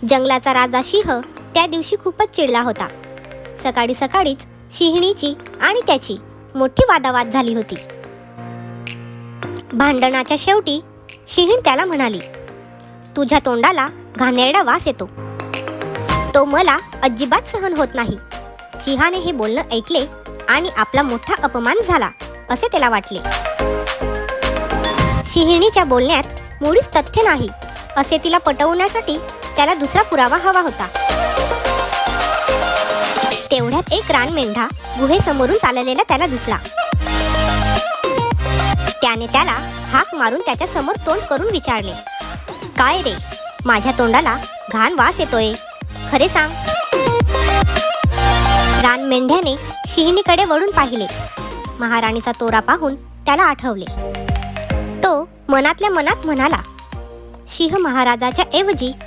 जंगलाचा राजा सिंह त्या दिवशी खूपच चिडला होता. सकाळी सकाळीच सिंहिणीची आणि त्याची मोठी वादावाद झाली होती. भांडणाच्या शेवटी सिंहीण त्याला म्हणाली, तुझ्या तोंडाला घाणेरडा वास येतो, तो मला अजिबात सहन होत नाही. सिंहाने हे बोलणं ऐकले आणि आपला मोठा अपमान झाला असे त्याला वाटले. सिंहिणीच्या बोलण्यात मुळीच तथ्य नाही असे तिला पटवण्यासाठी त्याला दुसरा पुरावा हवा होता. तेवढ्यात एक रानमेंढा गुहेसमोरून चाललेला त्याला दिसला. त्याने त्याला हाक मारून त्याच्या समोर तोंड करून विचारले, काय रे, माझ्या तोंडाला घाण वास येतोय, खरे सांग. रानमेंढ्याने सिंहिणीकडे वळून पाहिले. महाराणीचा तोरा पाहून त्याला आठवले. तो मनातल्या मनात म्हणाला, सिंह महाराजाच्या ऐवजी